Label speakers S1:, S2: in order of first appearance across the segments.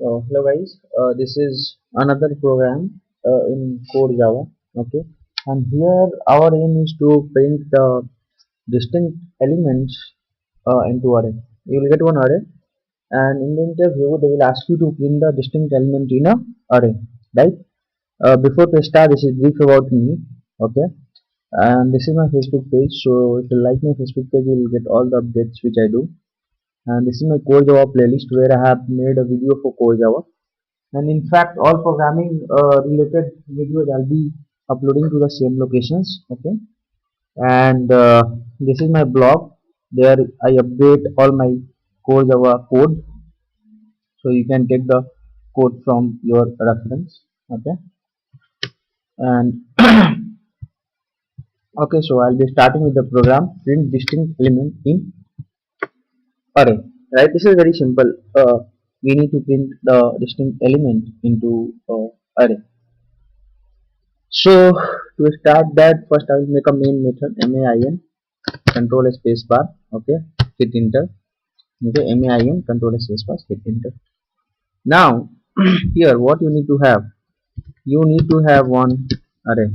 S1: Hello guys, this is another program in Core Java. Okay, and here our aim is to print the distinct elements into array. You will get one array, and in the interview they will ask you to print the distinct element in a array. Right? Before to start, this is brief about me. Okay, and this is my Facebook page. So if you like my Facebook page, you will get all the updates which I do. And this is my Core Java playlist where I have made a video for Core Java, and in fact all programming related videos I'll be uploading to the same locations. Okay, and this is my blog. There I update all my core Java code, so you can take the code from your reference. Okay, and okay, so I'll be starting with the program print distinct element in array. Right, this is very simple. We need to print the distinct element into array. So to start that, first I will make a main method main control a space bar. Okay, hit enter. Okay, main control a space bar, hit enter. Now here what you need to have, you need to have one array.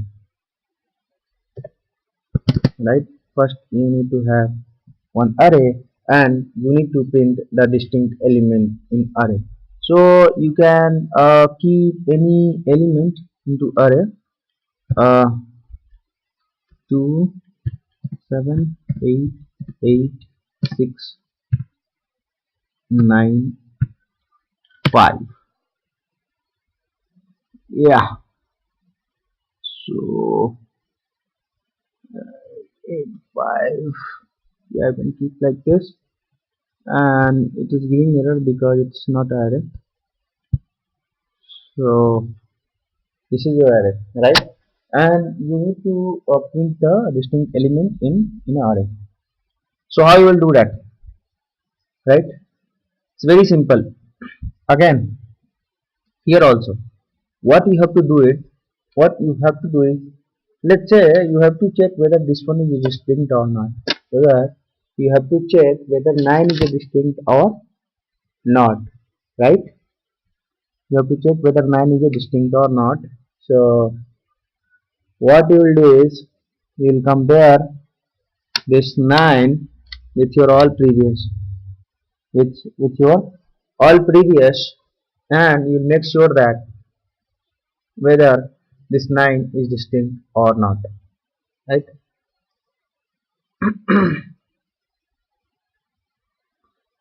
S1: Right, first you need to have one array and you need to print the distinct element in array. So you can keep any element into array. 2 7 8 8 6 9 5. Yeah, so 8 5. Yeah, I can keep like this, and it is giving error because it's not array. So this is your array, right? And you need to print the distinct element in array. So how you will do that? Right, it's very simple. Again, here also what you have to do is, let's say you have to check whether this one is distinct or not. Whether you have to check whether 9 is a distinct or not. Right, you have to check whether 9 is a distinct or not. So what you will do is, you will compare this 9 with your all previous, with your all previous, and you make sure that whether this 9 is distinct or not. Right,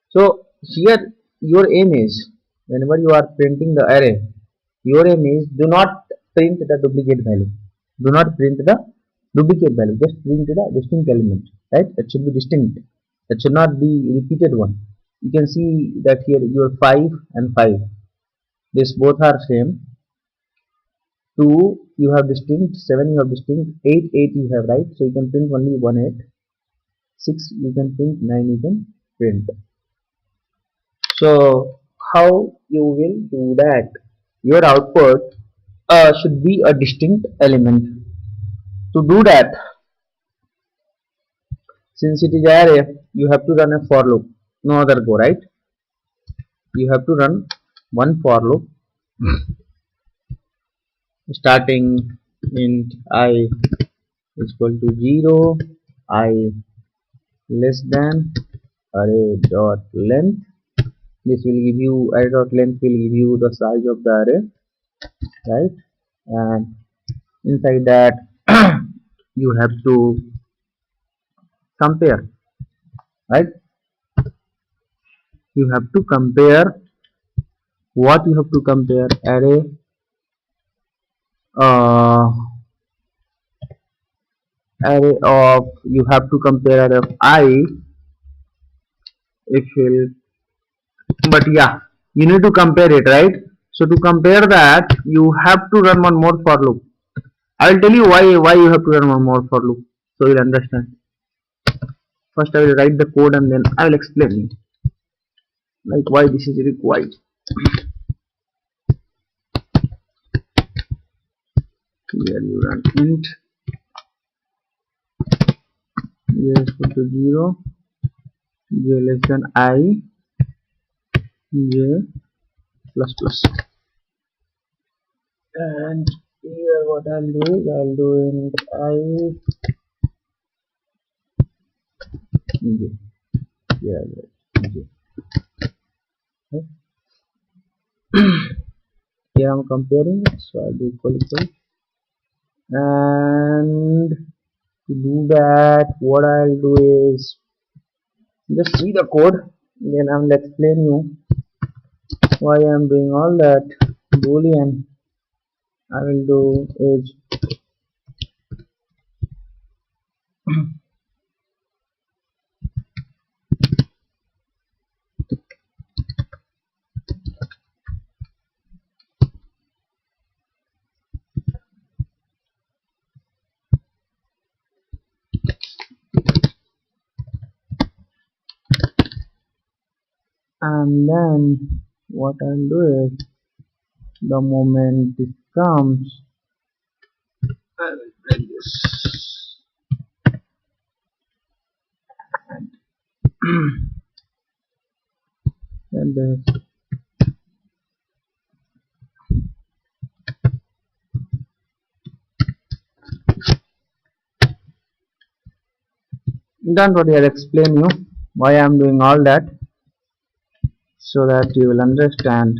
S1: so here your aim is, whenever you are printing the array, your aim is, do not print the duplicate value. Do not print the duplicate value, just print the distinct element. Right, it should be distinct, it should not be repeated one. You can see that here your 5 and 5, this both are same. 2 you have distinct, 7 you have distinct, 8 8 you have, right? So you can print only 1 8. 6 you can print, 9 you can print. So how you will do that? Your output should be a distinct element. To do that, since it is array, you have to run a for loop, no other go. Right, you have to run one for loop starting int I is equal to 0, I less than array dot length. This will give you, array dot length will give you the size of the array. Right, and inside that you have to compare. Right, you have to compare, what you have to compare, array array of, you have to compare array of I, if will, but yeah, you need to compare it. Right, so to compare that, you have to run one more for loop. I will tell you why you have to run one more for loop, so you'll understand. First I will write the code and then I will explain it, like why this is required. Here you run int j is equal to 0, j less than I, j plus plus. And here what I'll do is I'll do in here I'm comparing it, so I'll do equal, and to do that what I'll do is just see the code, then I will explain you why I'm doing all that. Boolean I will do is and then what I'll do is the moment it comes I will print this and this. Don't worry, I'll explain you why I'm doing all that so that you will understand.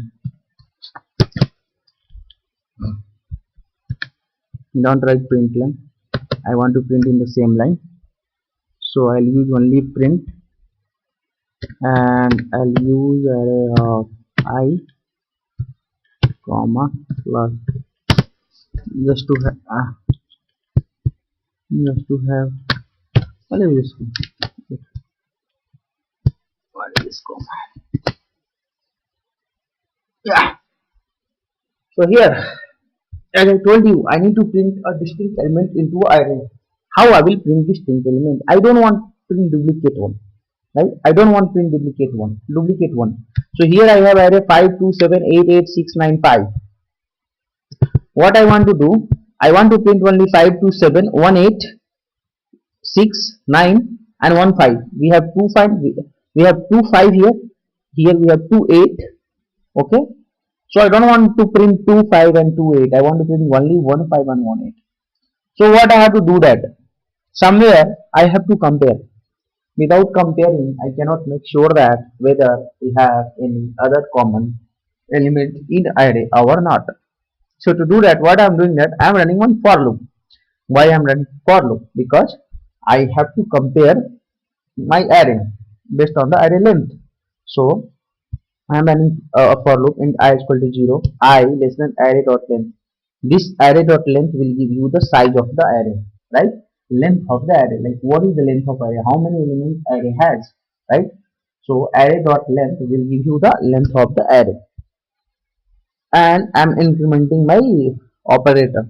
S1: Don't write print line. I want to print in the same line, so I'll use only print, and I'll use array of I comma plus just to have what is this comma? Yeah. So here, as I told you, I need to print a distinct element into an array. How I will print distinct element? I don't want print duplicate one, right? I don't want print duplicate one. So here I have array 5 2 7 8 8 6 9 5. What I want to do? I want to print only 5 2 7 1 8 6 9 and 1 5. We have 2 5. We have 2 5 here. Here we have 2 8. Okay. So I don't want to print 2 5 and 2 8. I want to print only 1 5 and 1 8. So what I have to do that? Somewhere I have to compare. Without comparing, I cannot make sure that whether we have any other common element in array or not. So to do that, what I am doing that I am running on for loop. Why I am running for loop? Because I have to compare my array based on the array length. So I am running a for loop in I is equal to 0, I less than array dot length. This array dot length will give you the size of the array, right? Length of the array, like what is the length of array, how many elements array has, right? So array dot length will give you the length of the array, and I am incrementing my operator.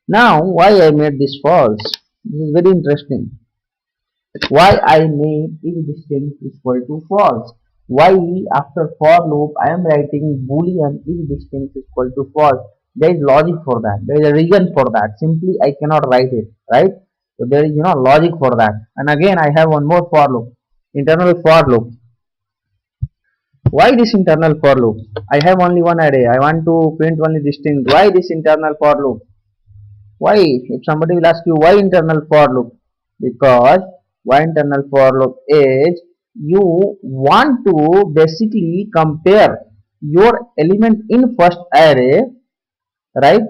S1: Now why I made this false? This is very interesting. Why I made if distinct is equal to false? Why after for loop I am writing boolean if distinct is equal to false? There is logic for that. There is a reason for that. Simply I cannot write it, right? So there is logic for that. And again I have one more for loop, internal for loop. Why this internal for loop? I have only one array. I want to print only distinct. Why this internal for loop? Why? If somebody will ask you why internal for loop, because why internal for loop is you want to basically compare your element in first array, right,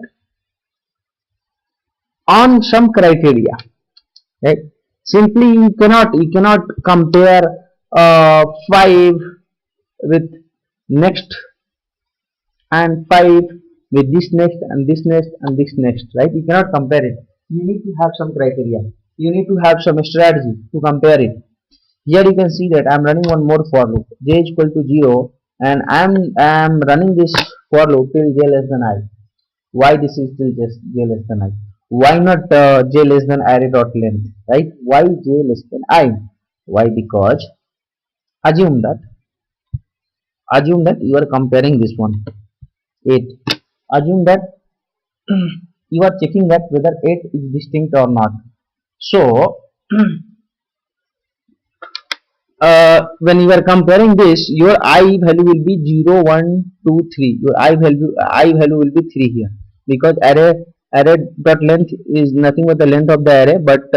S1: on some criteria, right? Simply you cannot compare 5 with next and 5 with this next and this next and this next, right? You cannot compare it. You need to have some criteria. You need to have some strategy to compare it. Here you can see that I am running one more for loop, j is equal to 0, and I am running this for loop till j less than I. Why this is till just j less than I? Why not j less than array dot length, right? Why j less than I? Why? Because assume that you are comparing this one 8. Assume that you are checking that whether 8 is distinct or not. So when you are comparing this, your I value will be 0, 1, 2, 3. Your I value will be 3 here, because array dot length is nothing but the length of the array, but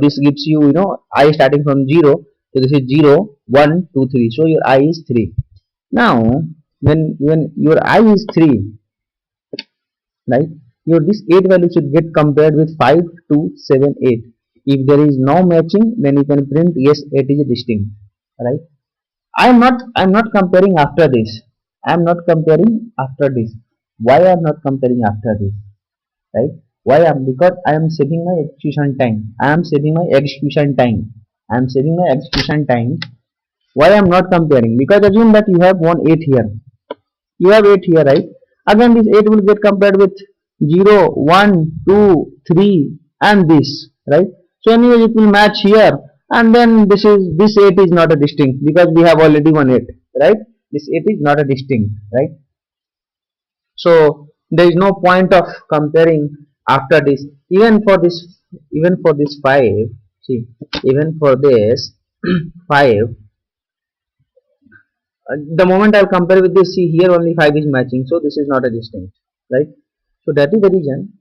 S1: this gives you, I starting from 0. So this is 0, 1, 2, 3. So your I is 3. Now when your I is 3, right, your this 8 value should get compared with 5, 2, 7, 8. If there is no matching, then you can print yes, 8 is distinct, right. I'm not comparing after this. I'm not comparing after this. Why I'm not comparing after this, right? Why I'm Because I am saving my execution time. Why I'm not comparing? Because assume that you have one 8 here. You have 8 here, right? Again this 8 will get compared with 0, 1, 2, 3, and this, right? So anyway it will match here, and then this 8 is not a distinct, because we have already one 8, right? This 8 is not a distinct, right? So there is no point of comparing after this. Even for this 5, see, even for this 5, the moment I'll compare with this, see, here only 5 is matching, so this is not a distinct, right? So that is the reason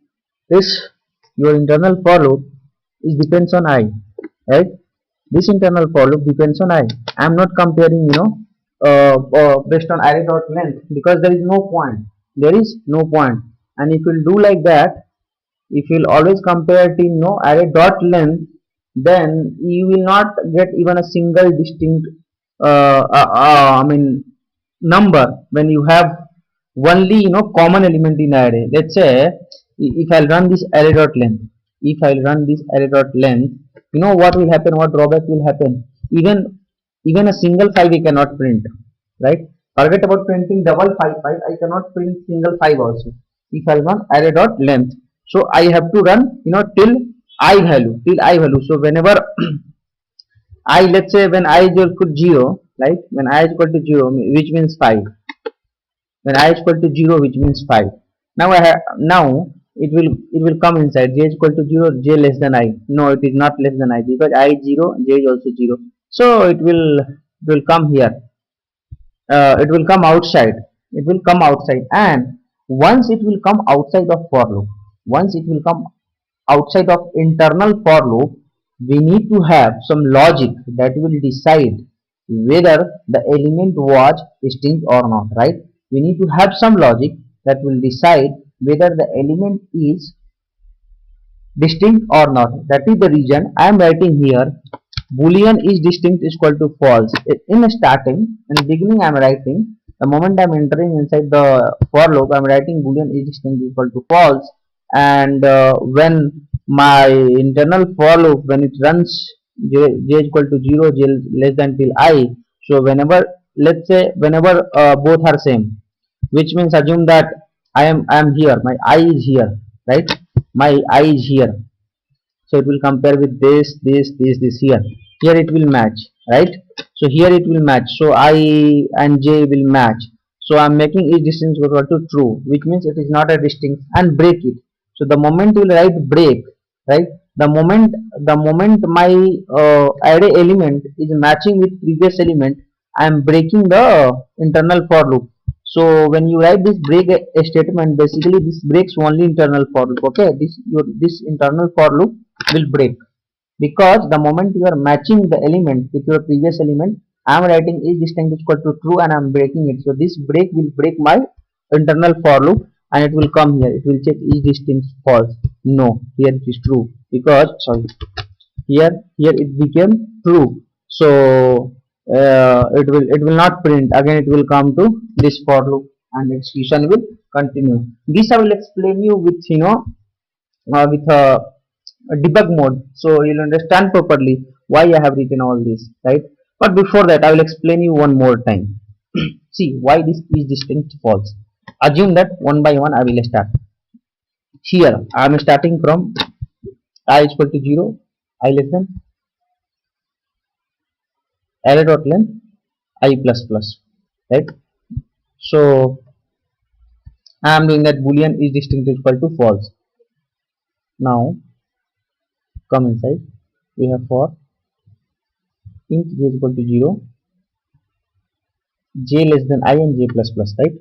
S1: this your internal for loop is depends on I, right? This internal for loop depends on I. I'm not comparing, based on array dot length, because there is no point. And if you'll do like that, if you'll always compare it in array dot length, then you will not get even a single distinct I mean number, when you have only common element in array. Let's say if I'll run this array dot length, what will happen, what drawback will happen. Even a single 5 we cannot print, right? Forget about printing double 5, I cannot print single 5 also if I'll run array dot length. So I have to run till I value. So whenever let's say when I is equal to 0, right? When I is equal to 0, which means 5. When I is equal to 0, which means 5. Now it will come inside j is equal to 0, j less than I. No, it is not less than I, because I is 0, j is also 0. So it will come here. It will come outside. And once it will come outside of for loop, once it will come outside of internal for loop, we need to have some logic that will decide whether the element was distinct or not, right? We need to have some logic that will decide whether the element is distinct or not. That is the reason I am writing here boolean is distinct is equal to false. In the beginning I am writing, the moment I am entering inside the for loop, I am writing boolean is distinct is equal to false. And when my internal for loop, when it runs j is equal to 0, j less than till I, so whenever, let's say whenever both are same, which means assume that I am here, my I is here, right? My I is here. So it will compare with this here. Here it will match, right? So here it will match. So I and j will match. So I'm making each distance equal to true, which means it is not a distinct, and break it. So the moment you will write break, right? The moment my array element is matching with previous element, I am breaking the internal for loop. So when you write this break a statement, basically this breaks only internal for loop. Okay, this internal for loop will break, because the moment you are matching the element with your previous element, I am writing is distinct equal to true, and I am breaking it. So this break will break my internal for loop, and it will come here. It will check is distinct false. No, here it is true, because sorry, here it became true. So it will not print again. It will come to this for loop, and execution will continue. This I will explain you with with a debug mode, so you'll understand properly why I have written all this, right? But before that, I will explain you one more time. See why this is distinct false. Assume that one by one I will start. Here I am starting from I is equal to 0, I less than array dot length I plus plus, right? So I am doing that boolean is distinct equal to false. Now come inside, we have for int j is equal to 0, j less than I and j plus plus, right?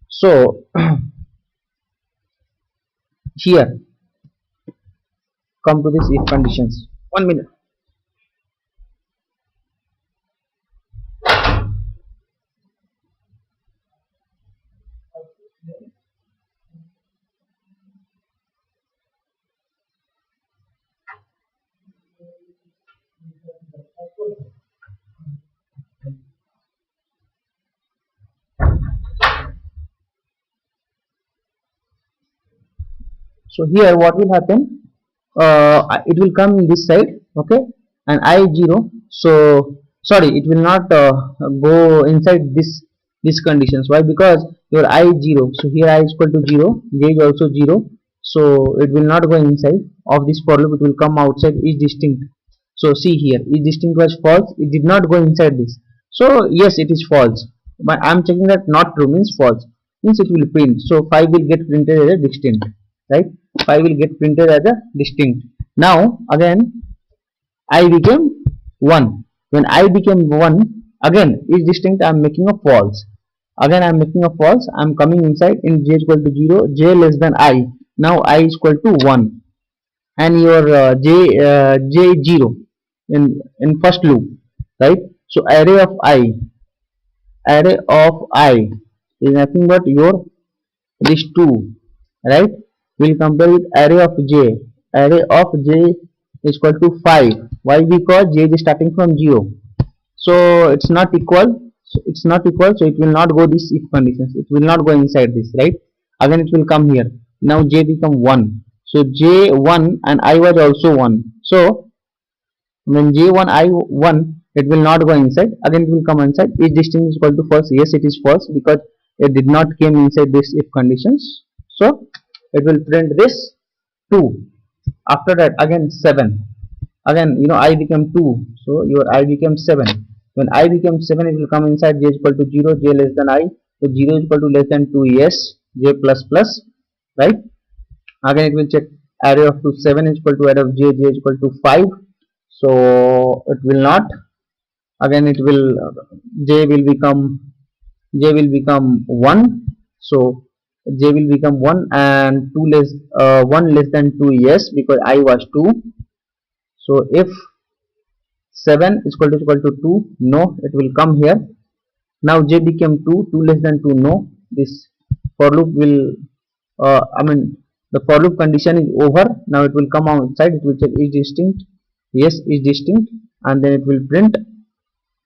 S1: So here come to this if conditions. 1 minute. So here what will happen, it will come in this side, okay, and I 0. So sorry, it will not go inside this conditions. Why? Because your I 0, so here I is equal to 0, j is also 0, so it will not go inside of this for loop. It will come outside is distinct. So see here, is distinct was false, it did not go inside this. So yes, it is false, but I am checking that not true means false, means it will print. So 5 will get printed as a distinct, right? 5 will get printed as a distinct. Now again I became 1. When I became 1, again is distinct, I am making a false. Again I am making a false, I am coming inside in j equal to 0, j less than I. Now I is equal to 1, and your j is 0 in first loop, right? So array of I is nothing but your this 2, right? We'll compare with array of j. Array of j is equal to 5. Why? Because j is starting from 0, so it's not equal. So it will not go this if conditions, it will not go inside this, right? Again it will come here. Now j become 1, so j 1 and I was also 1. So when j1 I1, it will not go inside. Again it will come inside. Is distinct is equal to false? Yes, it is false because it did not came inside this if conditions. So it will print this 2. After that again 7. Again I became 2, so your I became 7. When I became 7, it will come inside j is equal to 0, j less than I. So 0 is equal to less than 2, yes, j plus plus, right? Again it will check array of 2. 7 is equal to array of j, j is equal to 5. So it will not. Again it will j will become 1. So j will become 1 and 2 less 1 less than 2, yes, because I was 2. So if 7 is equal to 2, no, it will come here. Now j became 2, 2 less than 2, no. This for loop will the for loop condition is over. Now it will come outside, it will check is distinct, yes, is distinct, and then it will print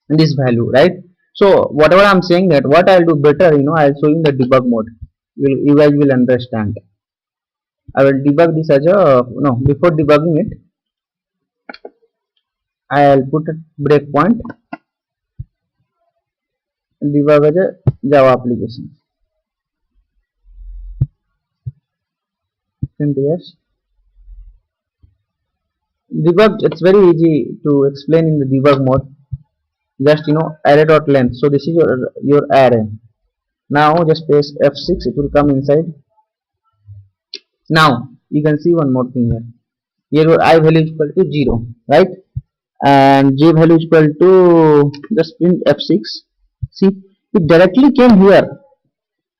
S1: this value, right? So whatever I'm saying, that what I'll do better, I'll show in the debug mode. You guys will understand. I will debug this as a before debugging it, I'll put a breakpoint. Debug as a Java application. And yes, debug, it's very easy to explain in the debug mode. Just array dot length. So this is your array. Now just press F6, it will come inside. Now you can see one more thing here. Here your I value is equal to 0, right? And j value is equal to, just print F6. See, it directly came here.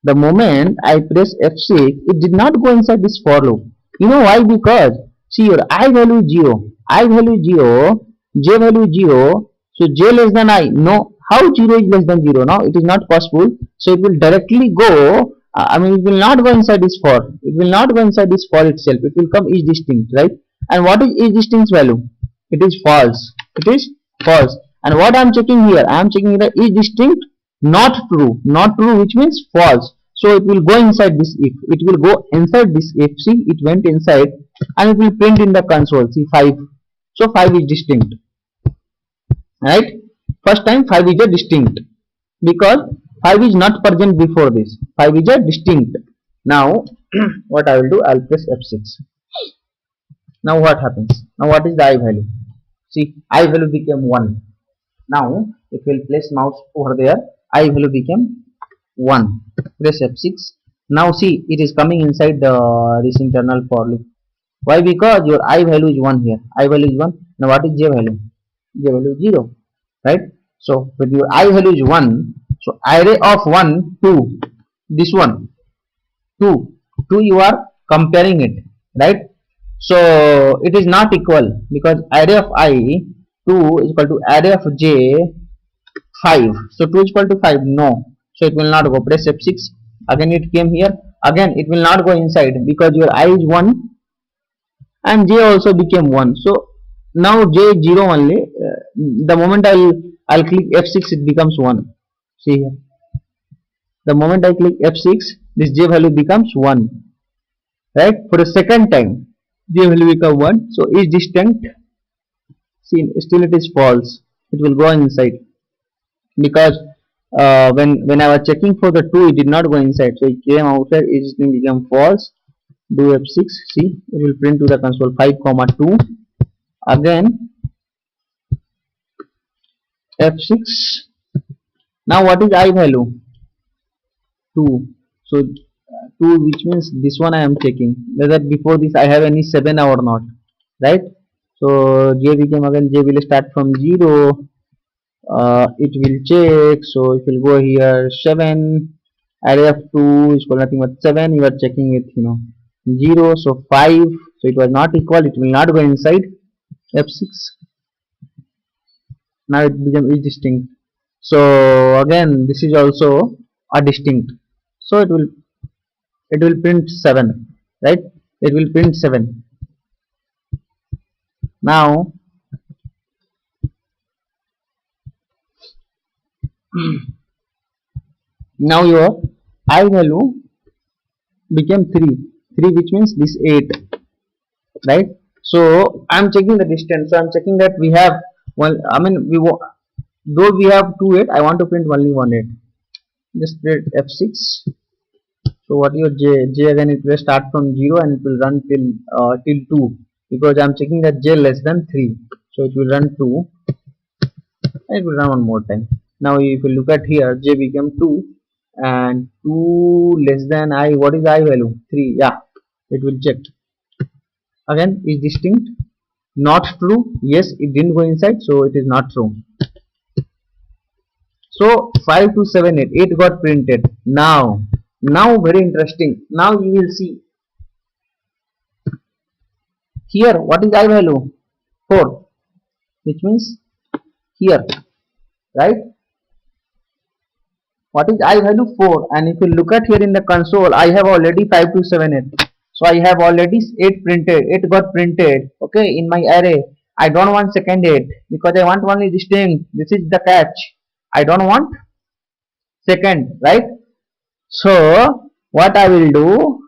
S1: The moment I press F6, it did not go inside this for loop. You know why? Because see, your I value is 0, I value is 0, j value is 0. So j less than I. No, how 0 is less than 0? Now it is not possible. So it will directly go. It will not go inside this for. It will not go inside this for itself. It will come is distinct, right? And what is distinct's value? It is false. It is false. And what I am checking here? I am checking here is distinct, not true. Not true, which means false. So it will go inside this if. It will go inside this if. See, it went inside, and it will print in the console. See, 5. So 5 is distinct. Right? First time 5 is a distinct, because 5 is not present before this. 5 is a distinct. Now what I will do, I will press F6. Now what happens? Now what is the I value? See, I value became 1. Now if we will place mouse over there, I value became 1. Press F6. Now see, it is coming inside this internal for loop. Why? Because your I value is 1 here. I value is 1. Now what is j value? j value 0, right? So when your I value is 1, so array of 1 2, this one 2 2 you are comparing it, right? So it is not equal because array of I 2 is equal to array of j 5. So 2 is equal to 5, no, so it will not go. Press F6, again it came here, again it will not go inside because your I is 1 and j also became 1. So now j is 0 only. The moment I'll click F6, it becomes 1. See here, the moment I click F6, this j value becomes 1, right? For the second time j value become 1. So is distinct, see, still it is false, it will go inside because when I was checking for the 2, it did not go inside, so it came outside. Is distinct become false. Do F6, see, it will print to the console 5 comma 2. Again F6. Now what is I value? 2. So 2, which means this one I am checking whether before this I have any 7 or not, right? So j became, again j will start from 0. It will check, so it will go here 7. Array of 2 is equal nothing but 7. You are checking it, 0, so 5. So it was not equal, it will not go inside. F6. Now it became is distinct. So again this is also a distinct, so it will print 7, right? It will print 7. Now now your I value became 3, which means this 8, right? So I'm checking the distance, so I'm checking that we have one, I mean though we have 2 8, I want to print only 1 8. Just print F6. So what your j again, it will start from 0 and it will run till 2 because I'm checking that j less than 3, so it will run 2 and it will run one more time. Now if you look at here, j became 2 and 2 less than I, what is I value? 3. Yeah, it will check. Again is distinct, not true. Yes, it didn't go inside, so it is not true. So 5 to 7 8, 8 got printed. Now very interesting. Now you will see here what is I value? 4, which means here, right? What is I value? 4. And if you look at here in the console, I have already 5 to 7 8. So I have already 8 printed. 8 got printed, okay, in my array. I don't want second 8 because I want only distinct. This is the catch. I don't want second, right? So what I will do,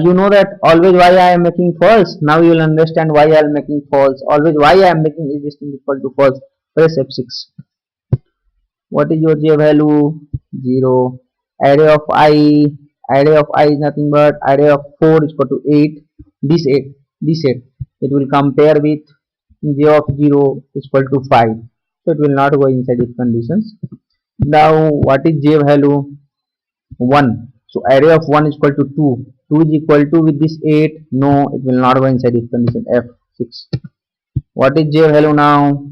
S1: you know that always why I am making false. Now you will understand why I am making false. Always why I am making is distinct equal to false. Press F6. What is your j value? 0. Array of I is nothing but array of 4 is equal to 8. This 8, it will compare with j of 0 is equal to 5. So it will not go inside if conditions. Now what is j value? 1. So array of 1 is equal to 2. 2 is equal to with this 8. No, it will not go inside if condition. F6. What is j value now?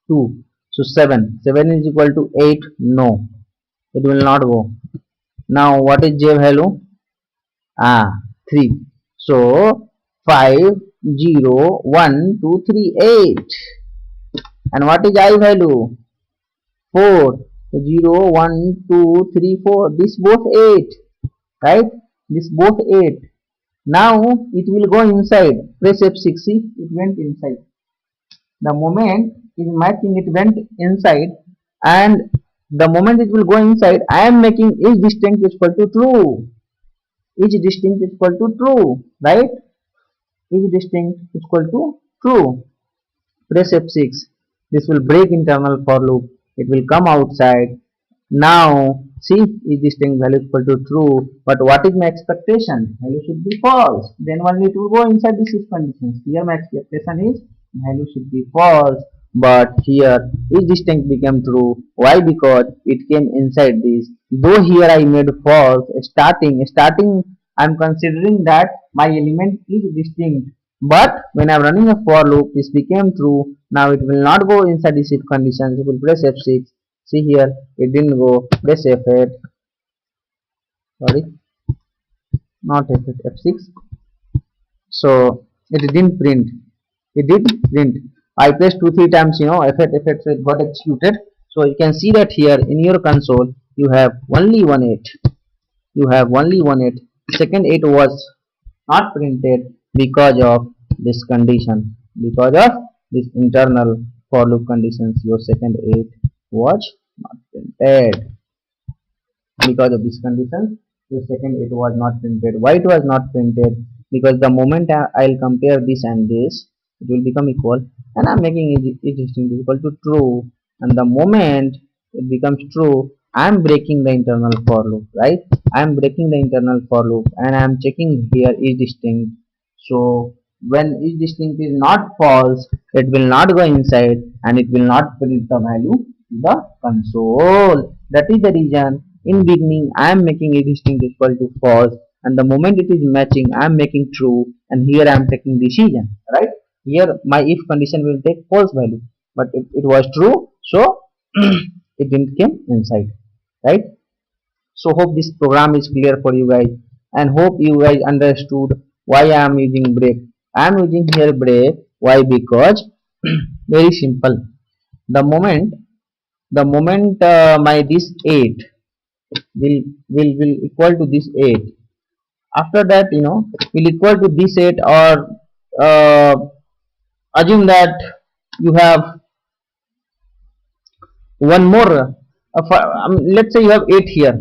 S1: 2. So 7. 7 is equal to 8. No, it will not go. Now what is j value? 3. So 5 0 1 2 3 8. And what is I value? 4. 0 1 2 3 4. This both 8, right? This both 8. Now it will go inside. Press F6. See, it went inside. The moment is matching, it went inside, and the moment it will go inside, I am making is distinct is equal to true. Is distinct is equal to true, right? Is distinct is equal to true. Press F6. This will break internal for loop. It will come outside. Now see, is distinct value equal to true, but what is my expectation? Value should be false. Then only it will go inside this if conditions. Here my expectation is value should be false, but here is distinct became true. Why? Because it came inside this. Though here I made false, starting I am considering that my element is distinct. But when I'm running a for loop, this became true. Now it will not go inside this if condition. It will press F6. See here, it didn't go. Press F8. Sorry, not F8, F6. So it didn't print. It did print. I pressed 2-3 times, F8, F8, so it got executed. So you can see that here in your console you have only 1-8. You have only 1-8. Second 8 was not printed because of this condition. Because of this internal for loop conditions, your second 8 was not printed. Because of this condition, the second it was not printed. Why it was not printed? Because the moment I'll compare this and this, it will become equal, and I'm making each distinct equal to true, and the moment it becomes true, I'm breaking the internal for loop, right? I'm breaking the internal for loop, and I'm checking here is distinct. So when is distinct is not false, it will not go inside, and it will not print the value to the console. That is the reason in beginning I am making a distinct equal to false, and the moment it is matching I am making true, and here I am taking decision, right? Here my if condition will take false value, but it was true, so it didn't came inside, right? So hope this program is clear for you guys, and hope you guys understood why I am using break. I am using here break. Why? Because very simple. The moment my this 8 will equal to this 8, after that will equal to this 8, or uh, assume that you have one more, let's say you have 8 here.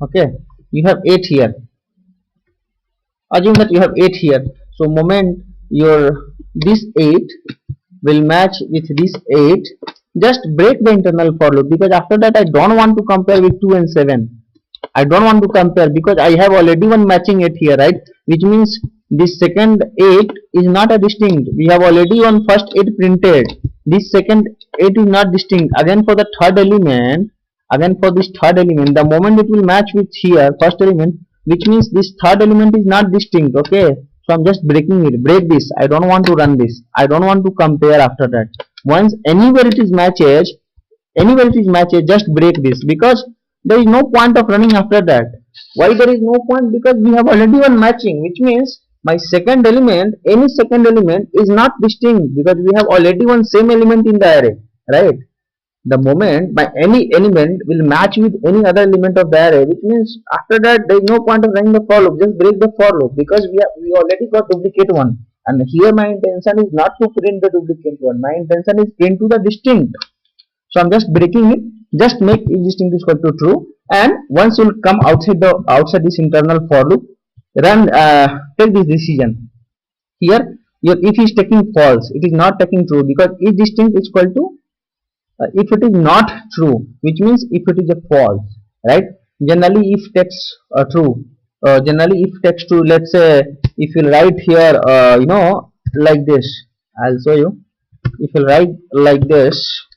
S1: Okay, you have 8 here. Assume that you have 8 here. So moment your this 8 will match with this 8, just break the internal for loop, because after that I don't want to compare with 2 and 7. I don't want to compare because I have already one matching 8 here, right? Which means this second 8 is not a distinct. We have already one first 8 printed. This second 8 is not distinct. Again for the third element, again for this third element, the moment it will match with here first element, which means this third element is not distinct. Okay, so I'm just breaking it. Break this. I don't want to run this. I don't want to compare after that. Once anywhere it is matches, just break this, because there is no point of running after that. Why there is no point? Because we have already one matching, which means my second element, any second element is not distinct, because we have already one same element in the array, right? The moment my any element will match with any other element of the array, which means after that there is no point of running the for loop. Just break the for loop, because we already got duplicate one, and here my intention is not to print the duplicate one. My intention is print to the distinct. So I'm just breaking it. Just make if distinct is equal to true, and once you will come outside this internal for loop, run take this decision. Here your if is taking false, it is not taking true, because if distinct is equal to if it is not true, which means if it is a false, right? Generally if takes true, generally if takes true. Let's say if you write here like this, I'll show you. If you write like this,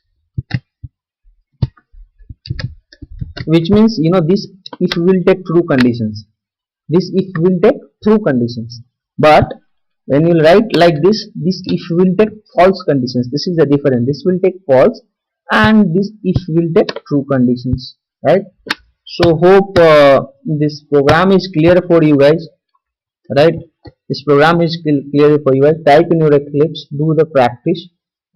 S1: which means this if will take true conditions, this if will take true conditions. But when you write like this if will take false conditions. This is the difference. This will take false, and this if will take true conditions, right? So hope this program is clear for you guys, right? This program is clear for you guys. Type in your Eclipse, do the practice.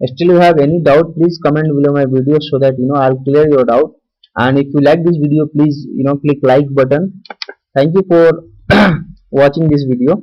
S1: Still you have any doubt, please comment below my video, so that I'll clear your doubt. And if you like this video, please click like button. Thank you for watching this video.